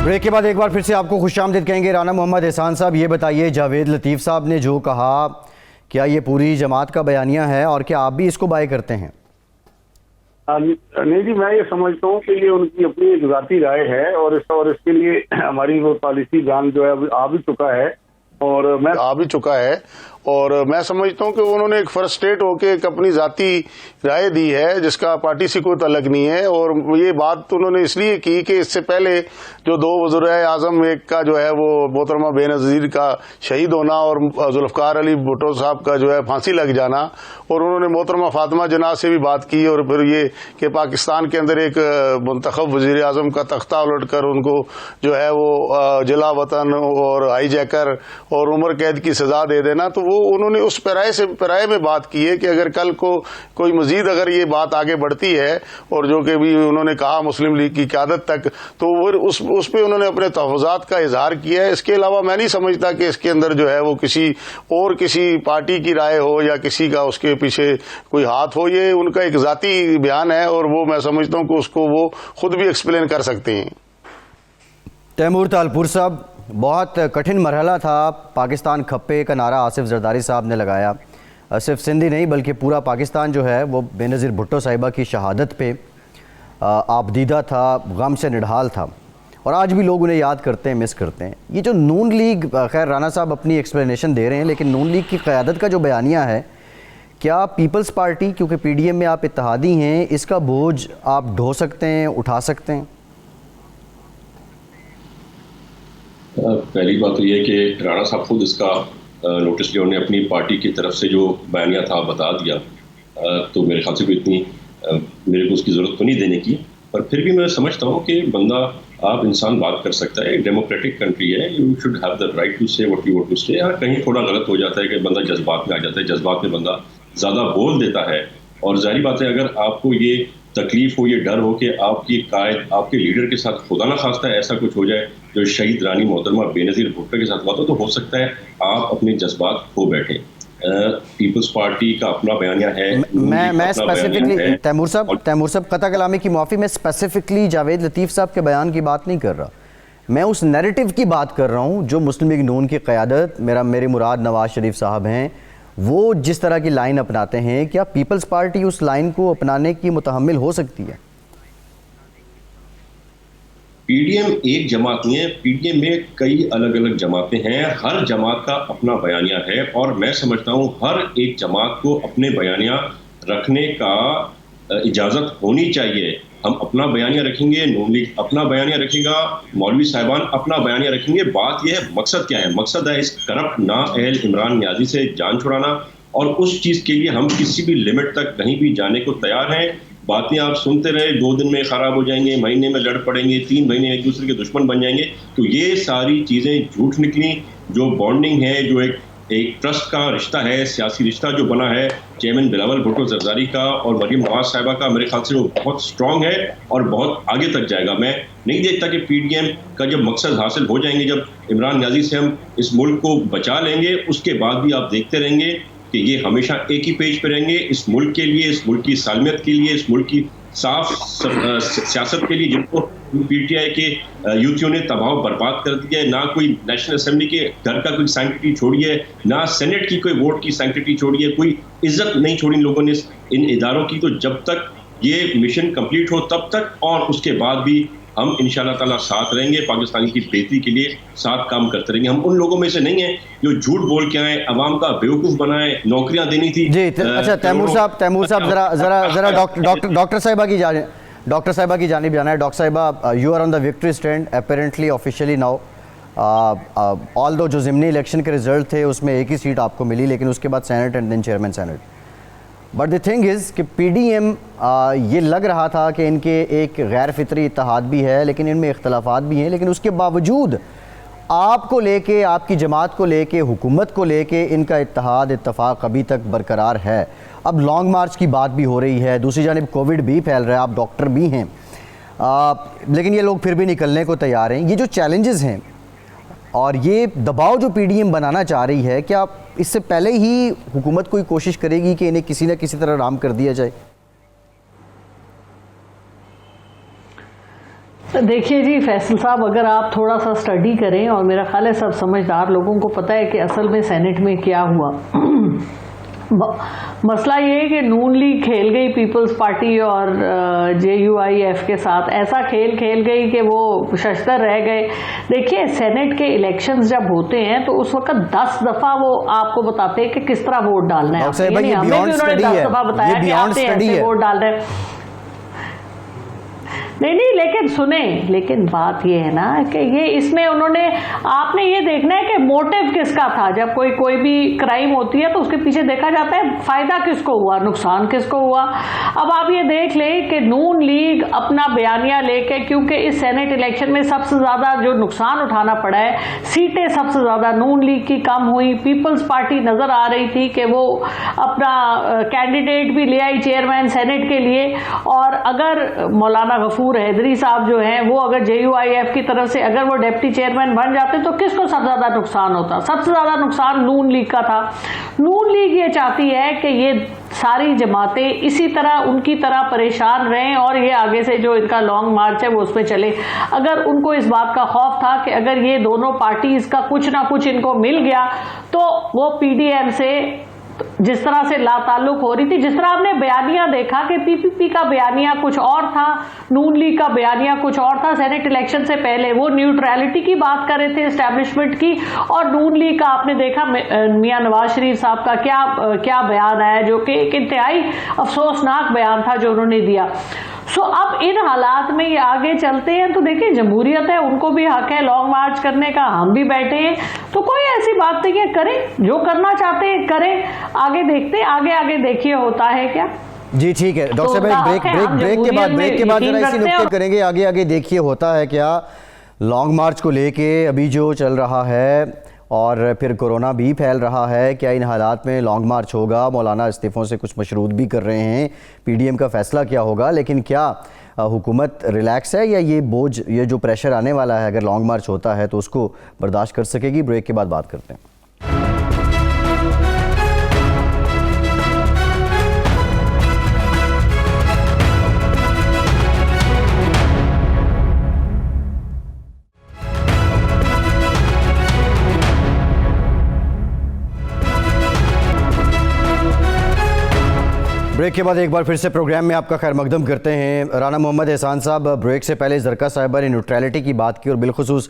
ब्रेक के बाद एक बार फिर से आपको खुशामदीद कहेंगे। राना मोहम्मद एहसान साहब, ये बताइए, जावेद लतीफ़ साहब ने जो कहा, क्या ये पूरी जमात का बयानिया है और क्या आप भी इसको बाय करते हैं? नहीं जी, मैं ये समझता हूँ कि ये उनकी अपनी एक ज़ाती राय है, और इसके लिए हमारी वो पॉलिसी जान जो है आ भी चुका है, और मैं समझता हूँ कि उन्होंने एक फ्रस्ट्रेट होकर एक अपनी जाती राय दी है जिसका पार्टी से कोई तल्लक नहीं है। और ये बात तो उन्होंने इसलिए की कि इससे पहले जो दो वज़ीर आज़म, एक का जो है वो मोहतरमा बेनज़ीर का शहीद होना और जुल्फ़िकार अली भुट्टो साहब का जो है फांसी लग जाना, और उन्होंने मोहतरमा फातिमा जना से भी बात की, और फिर ये कि पाकिस्तान के अंदर एक मुंतखब वज़ीर आज़म का तख्ता उलट कर उनको जो है वो जिला वतन और हाईजैकर और उम्र कैद की सज़ा दे देना, तो वो उन्होंने उस पैराए में बात की है कि अगर कल को कोई मजीद अगर ये बात आगे बढ़ती है, और जो कि भी उन्होंने कहा मुस्लिम लीग की क़यादत तक, तो फिर उस पे उन्होंने अपने तहफ़्फ़ुज़ात का इजहार किया है। इसके अलावा मैं नहीं समझता कि इसके अंदर जो है वो किसी पार्टी की राय हो या किसी का उसके पीछे कोई हाथ हो। ये उनका एक ज़ाती बयान है, और वो मैं समझता हूँ कि उसको वो खुद भी एक्सप्लेन कर सकते हैं। तैमूर तालपुर साहब, बहुत कठिन मरहला था, पाकिस्तान खप्पे का नारा आसिफ जरदारी साहब ने लगाया। सिर्फ सिंधी नहीं बल्कि पूरा पाकिस्तान जो है वो बेनज़ीर भुट्टो साहिबा की शहादत पे आबदीदा था, गम से निढाल था, और आज भी लोग उन्हें याद करते हैं, मिस करते हैं। ये जो नून लीग, खैर राना साहब अपनी एक्सप्लेनेशन दे रहे हैं, लेकिन नून लीग की क़यादत का जो बयानिया है, क्या पीपल्स पार्टी, क्योंकि पीडीएम में आप इत्तेहादी हैं, इसका बोझ आप ढो सकते हैं, उठा सकते हैं? पहली बात तो ये कि राणा साहब खुद इसका नोटिस लिया, उन्होंने अपनी पार्टी की तरफ से जो बयानिया था बता दिया, तो मेरे ख्याल से कोई इतनी मेरे को उसकी ज़रूरत तो नहीं देने की। पर फिर भी मैं समझता हूँ कि बंदा आप इंसान बात कर सकता है, डेमोक्रेटिक कंट्री है, you should have the right to say what you want to say. हाँ, कहीं थोड़ा गलत हो जाता है कि बंदा जज्बात में आ जाता है, जज्बात में बंदा ज़्यादा बोल देता है। और जाहिर बात है, अगर आपको ये तकलीफ हो, ये डर हो कि आपकी कायद आपके लीडर के साथ खुदा न खास्ता ऐसा कुछ हो जाए जो शहीद रानी मोहतरमा बेनज़ीर भुट्टो के साथ हुआ था, तो हो सकता है आप अपने जज्बात खो बैठे। पीपल्स पार्टी का अपना बयानिया है, मैं स्पेसिफिकली तैमूर साहब कता कलामी की माफ़ी, मैं स्पेसिफिकली जावेद लतीफ़ साहब के बयान की बात नहीं कर रहा, मैं उस नैरेटिव की बात कर रहा हूँ जो मुस्लिम लीग नून की क़यादत, मेरी मुराद नवाज शरीफ साहब हैं, वो जिस तरह की लाइन अपनाते हैं, क्या पीपल्स पार्टी उस लाइन को अपनाने की मुतहम्मिल हो सकती है? पीडीएम एक जमात नहीं है, पीडीएम में कई अलग अलग जमातें हैं, हर जमात का अपना बयानिया है और मैं समझता हूँ हर एक जमात को अपने बयानिया रखने का इजाज़त होनी चाहिए। हम अपना बयानिया रखेंगे, नून लीग अपना बयानिया रखेगा, मौलवी साहिबान अपना बयानिया रखेंगे। बात यह है मकसद क्या है? मकसद है इस करप्ट नाअहल इमरान नियाज़ी से जान छुड़ाना और उस चीज़ के लिए हम किसी भी लिमिट तक कहीं भी जाने को तैयार हैं। बातें आप सुनते रहे, 2 दिन में ख़राब हो जाएंगे, महीने में लड़ पड़ेंगे, 3 महीने एक दूसरे के दुश्मन बन जाएंगे, तो ये सारी चीज़ें झूठ निकली। जो बॉन्डिंग है, जो एक ट्रस्ट का रिश्ता है, सियासी रिश्ता जो बना है चेयरमैन बिलावल भुट्टो जरदारी का और मरीम नवाज साहिबा का, मेरे ख्याल से वो बहुत स्ट्रांग है और बहुत आगे तक जाएगा। मैं नहीं देखता कि पीडीएम का जब मकसद हासिल हो जाएंगे, जब इमरान नियाज़ी से हम इस मुल्क को बचा लेंगे, उसके बाद भी आप देखते रहेंगे कि ये हमेशा एक ही पेज पे रहेंगे, इस मुल्क के लिए, इस मुल्क की सालमियत के लिए, इस मुल्क की साफ सियासत के लिए, जिनको पीटीआई के यूथियों ने तबाह बर्बाद कर दिया है। ना कोई नेशनल असेंबली के घर का कोई सैंक्टिटी छोड़ी है, ना सेनेट की कोई वोट की सैंक्टिटी छोड़ी है, कोई इज्जत नहीं छोड़ी इन लोगों ने इन इदारों की। तो जब तक ये मिशन कंप्लीट हो तब तक और उसके बाद भी हम इंशाअल्लाह ताला साथ रहेंगे, पाकिस्तानी की बेहतरी के लिए साथ काम करते रहेंगे। हम उन लोगों में से नहीं हैं जो झूठ बोल के आए, अवाम का बेवकूफ़ बनाए, नौकरियां देनी थी। जी अच्छा, तैमूर साहब जरा डॉक्टर साहिबा की जानिब जाना है। डॉक्टर साहिबा, you are on the victory stand apparently officially now. Although जो ज़िमनी इलेक्शन के रिजल्ट थे उसमें एक ही सीट आपको मिली, लेकिन उसके बाद senate and then chairman senate. But the thing is कि पीडीएम ये लग रहा था कि इनके एक गैर फितरी इत्तेहाद भी है, लेकिन इनमें इख्तलाफात भी हैं, लेकिन उसके बावजूद आपको लेके, आपकी जमात को लेके, हुकूमत को लेके इनका इत्तेहाद इत्तफाक अभी तक बरकरार है। अब लॉन्ग मार्च की बात भी हो रही है, दूसरी जानिब कोविड भी फैल रहा है, आप डॉक्टर भी हैं, लेकिन ये लोग फिर भी निकलने को तैयार हैं। ये जो चैलेंजेस हैं और ये दबाव जो पीडीएम बनाना चाह रही है, क्या इससे पहले ही हुकूमत कोई कोशिश करेगी कि इन्हें किसी न किसी तरह राम कर दिया जाए? देखिए जी फैसल साहब, अगर आप थोड़ा सा स्टडी करें, और मेरा ख्याल है सब समझदार लोगों को पता है कि असल में सेनेट में क्या हुआ। मसला ये है कि नून लीग खेल गई पीपल्स पार्टी और JUIF के साथ, ऐसा खेल गई कि वो शशतर रह गए। देखिए, सेनेट के इलेक्शंस जब होते हैं तो उस वक्त 10 दफा वो आपको बताते हैं कि किस तरह वोट डालना है। हमें भी उन्होंने 10 दफा बताया कि आपसे ऐसे वोट डाल रहे हैं। नहीं, लेकिन सुने, लेकिन बात ये है ना कि ये इसमें उन्होंने, आपने ये देखना है कि मोटिव किसका था। जब कोई भी क्राइम होती है तो उसके पीछे देखा जाता है फायदा किसको हुआ, नुकसान किसको हुआ। अब आप ये देख लें कि नून लीग अपना बयानिया लेके, क्योंकि इस सेनेट इलेक्शन में सबसे ज्यादा जो नुकसान उठाना पड़ा है, सीटें सबसे ज्यादा नून लीग की कम हुई। पीपल्स पार्टी नजर आ रही थी कि वो अपना कैंडिडेट भी ले आई चेयरमैन सेनेट के लिए, और अगर मौलाना गफूर हैदरी साहब जो हैं वो अगर JUIF की तरफ से अगर वो डिप्टी चेयरमैन बन जाते तो किसको सबसे ज्यादा नुकसान होता? सबसे ज्यादा नुकसान नून लीग का था। नून लीग ये चाहती है कि ये सारी जमातें इसी तरह उनकी तरह परेशान रहें और ये आगे से जो इनका लॉन्ग मार्च है वो उस पर चले। अगर उनको इस बात का खौफ था कि अगर ये दोनों पार्टीज का कुछ ना कुछ इनको मिल गया तो वो PDM से जिस तरह से लाताल्लुक हो रही थी, जिस तरह आपने बयानिया देखा कि PPP का बयानिया कुछ और था, नून लीग का बयानिया कुछ और था। सेनेट इलेक्शन से पहले वो न्यूट्रलिटी की बात कर रहे थे, एस्टैब्लिशमेंट की, और नून लीग का आपने देखा मियां नवाज शरीफ साहब का क्या बयान आया, जो कि एक इंतहाई अफसोसनाक बयान था जो उन्होंने दिया। सो अब इन हालात में ये आगे चलते हैं तो देखिए, जमहूरियत है, उनको भी हक है लॉन्ग मार्च करने का, हम भी बैठे हैं, तो कोई ऐसी बात नहीं है, करें जो करना चाहते हैं करें, आगे देखते, आगे देखिए होता है क्या। जी ठीक है डॉक्टर साहब, ब्रेक के बाद जरा इसी नुक्ते करेंगे आगे। आगे देखिए होता है क्या लॉन्ग मार्च को लेके अभी जो चल रहा है और फिर कोरोना भी फैल रहा है, क्या इन हालात में लॉन्ग मार्च होगा? मौलाना इस्तीफ़ों से कुछ मशरूत भी कर रहे हैं, पीडीएम का फैसला क्या होगा? लेकिन क्या हुकूमत रिलैक्स है या ये बोझ, ये जो प्रेशर आने वाला है अगर लॉन्ग मार्च होता है तो उसको बर्दाश्त कर सकेगी? ब्रेक के बाद बात करते हैं। ब्रेक के बाद एक बार फिर से प्रोग्राम में आपका खैर मकदम करते हैं। राना मोहम्मद एहसान साहब, ब्रेक से पहले ज़रका साहिबा ने न्यूट्रलिटी की बात की और बिलखुसूस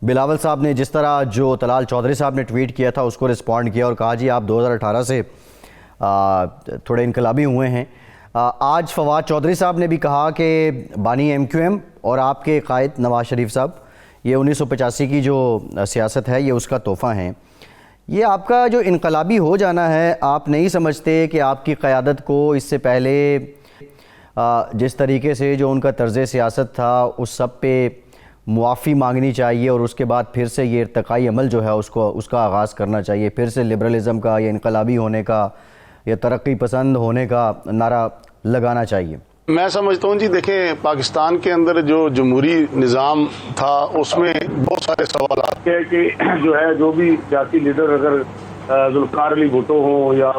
बिलावल साहब ने जिस तरह जो तलाल चौधरी साहब ने ट्वीट किया था उसको रिस्पॉन्ड किया और कहा जी आप 2018 से थोड़े इनकलाबी हुए हैं। आज फवाद चौधरी साहब ने भी कहा कि बानी MQM और आपके कायद नवाज शरीफ साहब ये 1985 की जो सियासत है ये उसका तोहफ़ा है। ये आपका जो इनकलाबी हो जाना है, आप नहीं समझते कि आपकी क़यादत को इससे पहले जिस तरीके से जो उनका तर्ज़ सियासत था उस सब पे मुआफ़ी मांगनी चाहिए और उसके बाद फिर से ये इर्तिकाई अमल जो है उसका आगाज़ करना चाहिए, फिर से लिबरलिज़म का या इनकलाबी होने का या तरक्की पसंद होने का नारा लगाना चाहिए? मैं समझता हूँ जी, देखें पाकिस्तान के अंदर जो जमहूरी निज़ाम था उसमें बहुत सारे सवाल है कि जो है जो भी सियासी लीडर अगर जुल्फ़िकार अली भुट्टो हो या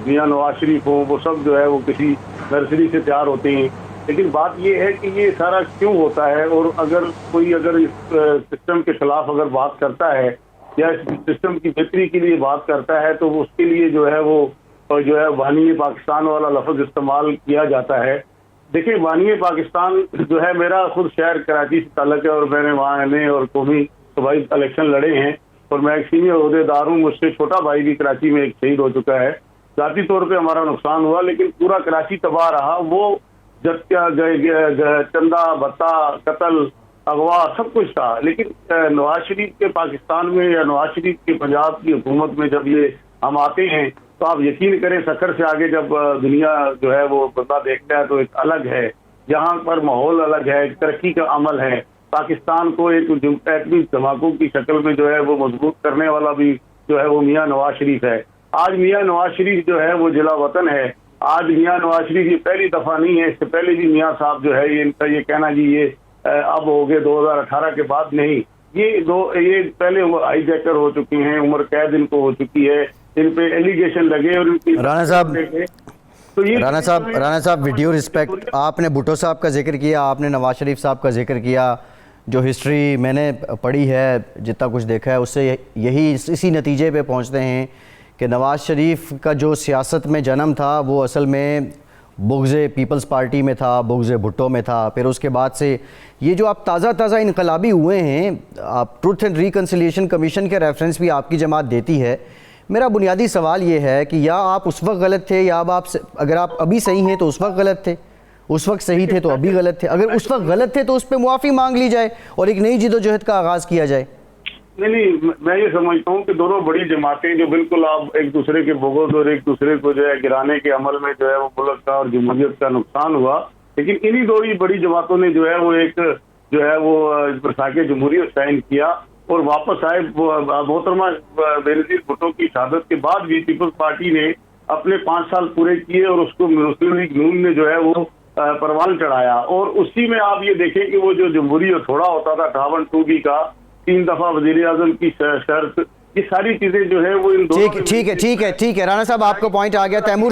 मियां नवाज शरीफ हो, वो सब जो है वो किसी नर्सरी से तैयार होते हैं। लेकिन बात ये है कि ये सारा क्यों होता है, और अगर कोई इस सिस्टम के खिलाफ अगर बात करता है या इस सिस्टम की बेहतरी के लिए बात करता है तो उसके लिए जो है बानी पाकिस्तान वाला लफ्ज़ इस्तेमाल किया जाता है। देखिए बानी पाकिस्तान जो है, मेरा खुद शहर कराची से ताल्लुक है और मैंने वहाँ एमए और कौमी सूबाई इलेक्शन लड़े हैं और मैं एक सीनियर ओहदेदार हूँ। मुझसे छोटा भाई भी कराची में एक शहीद हो चुका है। ज़ाती तौर पे हमारा नुकसान हुआ लेकिन पूरा कराची तबाह रहा। वो चंदा भत्ता कत्ल अगवा सब कुछ था। लेकिन नवाज शरीफ के पाकिस्तान में या नवाज शरीफ के पंजाब की हुकूमत में जब ये हम आते हैं तो आप यकीन करें सखर से आगे जब दुनिया जो है वो बंदा देखता है तो एक अलग है, यहाँ पर माहौल अलग है, तरक्की का अमल है। पाकिस्तान को एक एटमी धमाकों की शक्ल में जो है वो मजबूत करने वाला भी जो है वो मियां नवाज शरीफ है। आज मियां नवाज शरीफ जो है वो जिला वतन है। आज मियां नवाज शरीफ ये पहली दफा नहीं है, इससे पहले भी मियां साहब जो है ये इनका ये कहना जी ये अब हो गए 2018 के बाद नहीं, ये पहले वो हाईजैकर हो चुके हैं, उम्र कैद इनको हो चुकी है, इन पे एलिगेशन लगे और राना साहब वीडियो रिस्पेक्ट, आपने भुट्टो साहब का जिक्र किया, आपने नवाज शरीफ साहब का जिक्र किया। जो हिस्ट्री मैंने पढ़ी है, जितना कुछ देखा है, उससे यही इसी नतीजे पे पहुंचते हैं कि नवाज शरीफ का जो सियासत में जन्म था वो असल में बुग़्ज़े पीपल्स पार्टी में था, बुग़्ज़े भुट्टो में था। फिर उसके बाद से ये जो आप ताज़ा इनकलाबी हुए हैं, आप ट्रुथ एंड रिकन्सिलिएशन कमीशन के रेफरेंस भी आपकी जमात देती है। मेरा बुनियादी सवाल ये है कि या आप उस वक्त गलत थे या अब अगर आप अभी सही हैं तो उस वक्त गलत थे, उस वक्त सही थे तो अभी गलत थे। अगर उस वक्त गलत थे तो उस पर मुआफ़ी मांग ली जाए और एक नई जिदोजहद का आगाज़ किया जाए। नहीं, मैं ये समझता हूँ कि दोनों बड़ी जमातें जो बिल्कुल आप एक दूसरे के बुग़्ज़ और एक दूसरे को जो है गिराने के अमल में जो है वो मुल्क का और जमहूरियत का नुकसान हुआ, लेकिन इन्हीं दो ही बड़ी जमातों ने जो है वो एक जो है वो बरसाके जमहूरियत साइन किया और वापस आए। मोहतरमा बेनज़ीर भुट्टो की शहादत के बाद भी पीपल्स पार्टी ने अपने 5 साल पूरे किए और उसको मुस्लिम लीग नून ने जो है वो परवान चढ़ाया। और उसी में आप ये देखें कि वो जो जमहूरी थोड़ा होता था 58 का 3 दफा वज़ीर आज़म की शर्त, ये सारी चीजें जो है वो इन दोनों ठीक है राना साहब, आपको पॉइंट आ गया। तैमूर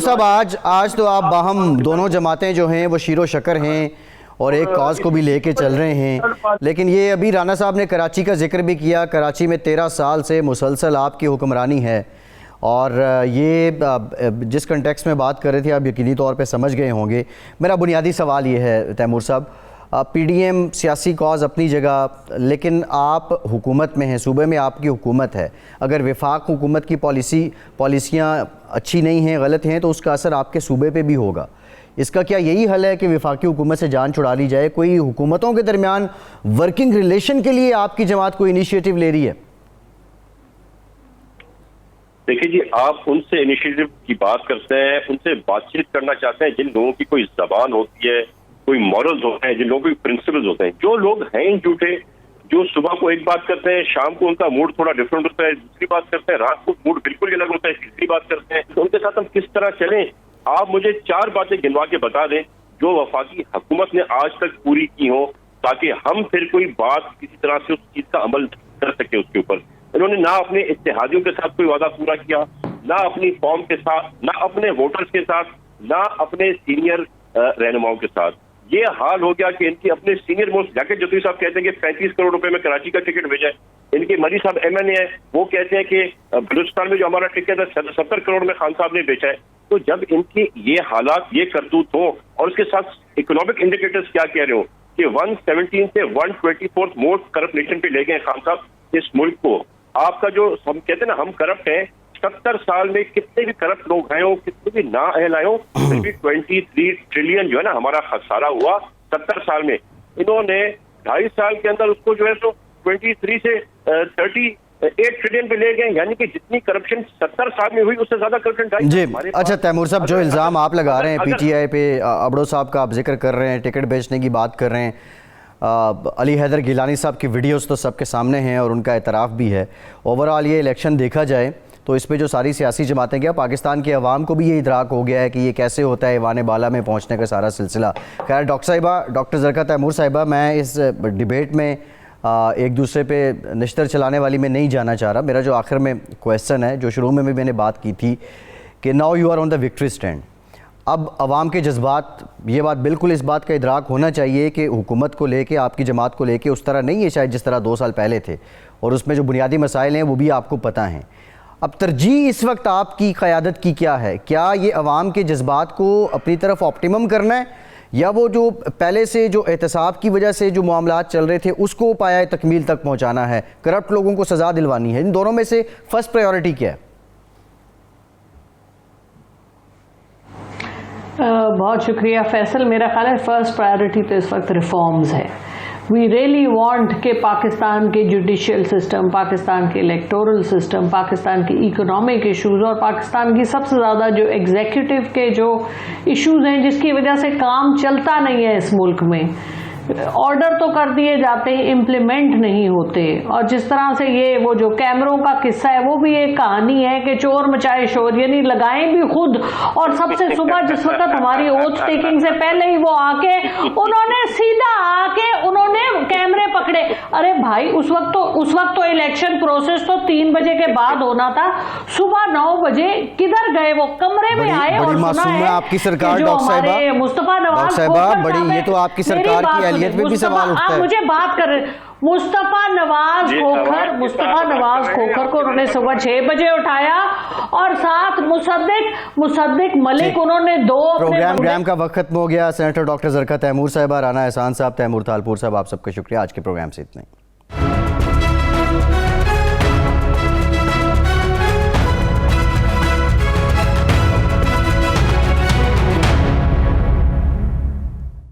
साहब आज तो आप बाहम दोनों जमातें जो हैं वो शीरो शकर हैं और एक कॉज को भी लेके चल रहे हैं। लेकिन ये अभी राना साहब ने कराची का जिक्र भी किया, कराची में 13 साल से मुसलसल आपकी हुक्मरानी है और ये जिस कंटेक्स्ट में बात कर रहे थे आप यकीनी तौर पे समझ गए होंगे। मेरा बुनियादी सवाल ये है तैमूर साहब, पीडीएम सियासी कॉज अपनी जगह, लेकिन आप हुकूमत में हैं, सूबे में आपकी हुकूमत है। अगर वफाक हुकूमत की पॉलिसियाँ अच्छी नहीं हैं, गलत हैं, तो उसका असर आपके सूबे पे भी होगा। इसका क्या यही हल है कि वफाकी हुकूमत से जान छुड़ा ली जाए? कोई हुकूमतों के दरमियान वर्किंग रिलेशन के लिए आपकी जमात कोई इनिशिएटिव ले रही है? देखिए जी, आप उनसे इनिशिएटिव की बात करते हैं, उनसे बातचीत करना चाहते हैं जिन लोगों की कोई जबान होती है, कोई मॉरल्स होते हैं, जिन लोगों के प्रिंसिपल्स होते हैं। जो लोग हैं झूठे, जो सुबह को एक बात करते हैं, शाम को उनका मूड थोड़ा डिफरेंट होता है, दूसरी बात करते हैं, रात को मूड बिल्कुल अलग होता है, तीसरी बात करते हैं, तो उनके साथ हम किस तरह चलें? आप मुझे 4 बातें गिनवा के बता दें जो वफाकी हुकूमत ने आज तक पूरी की हो, ताकि हम फिर कोई बात किसी तरह से उस चीज का अमल कर सके उसके ऊपर। इन्होंने ना अपने इत्तेहादियों के साथ कोई वादा पूरा किया, ना अपनी कौम के साथ, ना अपने वोटर्स के साथ, ना अपने सीनियर रहनुमाओं के साथ। ये हाल हो गया कि इनकी अपने सीनियर मोस्ट जाकिर जतोई साहब कहते हैं कि 35 करोड़ रुपए में कराची का टिकट भेजा है। इनके मरी साहब MNA है, वो कहते हैं कि बलूचिस्तान में जो हमारा टिकट है 70 करोड़ में खान साहब ने बेचा है। तो जब इनकी ये हालात, ये करतूत हो, और उसके साथ इकोनॉमिक इंडिकेटर्स क्या कह रहे हो कि 117 से 124 मोस्ट करप्ट नेशन पे ले गए खान साहब इस मुल्क को। आपका जो हम कहते हैं ना, हम करप्ट हैं, 70 साल में कितने भी करप्ट लोग आए हो, कितने भी ना अहल आए हो, फिर भी 23 ट्रिलियन जो है ना हमारा खसारा हुआ 70 साल में। इन्होंने 2.5 साल के अंदर उसको जो है सो 23 से 38 ट्रिलियन पे ले गए, यानी कि जितनी करप्शन 70 साल में हुई उससे ज्यादा करप्शन जी। अच्छा तैमूर साहब, जो इल्ज़ाम आप लगा रहे हैं PTI पे, अबड़ो साहब का आप जिक्र कर रहे हैं, टिकट बेचने की बात कर रहे हैं, अली हैदर गिलानी साहब की वीडियोस तो सबके सामने हैं और उनका एतराफ़ भी है। ओवरऑल ये इलेक्शन देखा जाए तो इस पे जो सारी सियासी जमातें, क्या पाकिस्तान के अवाम को भी ये इदराक हो गया है कि ये कैसे होता है ईवान बाला में पहुंचने का सारा सिलसिला। खैर डॉक्टर ज़रका तैमूर साहिबा, मैं इस डिबेट में एक दूसरे पे निश्तर चलाने वाली में नहीं जाना चाह रहा। मेरा जो आखिर में क्वेश्चन है, जो शुरू में भी मैंने बात की थी कि now you are on the victory stand. अब अवाम के जज्बात, ये बात बिल्कुल इस बात का इदराक होना चाहिए कि हुकूमत को लेके, आपकी जमात को लेके उस तरह नहीं है शायद जिस तरह 2 साल पहले थे, और उसमें जो बुनियादी मसाइल हैं वो भी आपको पता हैं। अब तरजीह इस वक्त आपकी क़यादत की क्या है? क्या ये अवाम के जज्बात को अपनी तरफ ऑप्टिमम करना है, या वो जो पहले से जो एहतसाब की वजह से जो मामलात चल रहे थे उसको पाया तकमील तक पहुँचाना है, करप्ट लोगों को सज़ा दिलवानी है? इन दोनों में से फर्स्ट प्रायोरिटी क्या है? बहुत शुक्रिया फैसल। मेरा ख्याल है फर्स्ट प्रायोरिटी तो इस वक्त रिफॉर्म्स है। वी रियली वांट कि पाकिस्तान के जुडिशियल सिस्टम, पाकिस्तान के इलेक्टोरल सिस्टम, पाकिस्तान की इकोनॉमिक इश्यूज और पाकिस्तान की सबसे ज़्यादा जो एग्जीक्यूटिव के जो इश्यूज हैं जिसकी वजह से काम चलता नहीं है इस मुल्क में, ऑर्डर तो कर दिए जाते हैं, इम्प्लीमेंट नहीं होते। और जिस तरह से ये वो जो कैमरों का किस्सा है वो भी एक कहानी है कि चोर मचाए शोर, यानी लगाएं भी खुद, और सबसे सुबह जिस वक्त हमारी ओथ टेकिंग से पहले ही वो आके उन्होंने सीधा आके उन्होंने कैमरे पकड़े। अरे भाई, उस वक्त तो इलेक्शन प्रोसेस तो 3 बजे के बाद होना था, सुबह 9 बजे किधर गए वो? कमरे में आए और सुना है आपकी सरकार, मुस्तफा नवाज, बड़ी ये तो आपकी सरकार की अहलियत में भी सवाल उठता है। आप मुझे बात कर रहे, मुस्तफा नवाज खोखर को उन्होंने सुबह 6 बजे उठाया और साथ मुसद्दिक मलिक उन्होंने 2 प्रोग्राम का वक्त खत्म हो गया। सेनेटर डॉक्टर ज़रका तैमूर साहिबा, राना एहसान साहब, तैमूर तालपुर साहब, आप सबका शुक्रिया। आज के प्रोग्राम से इतना ही।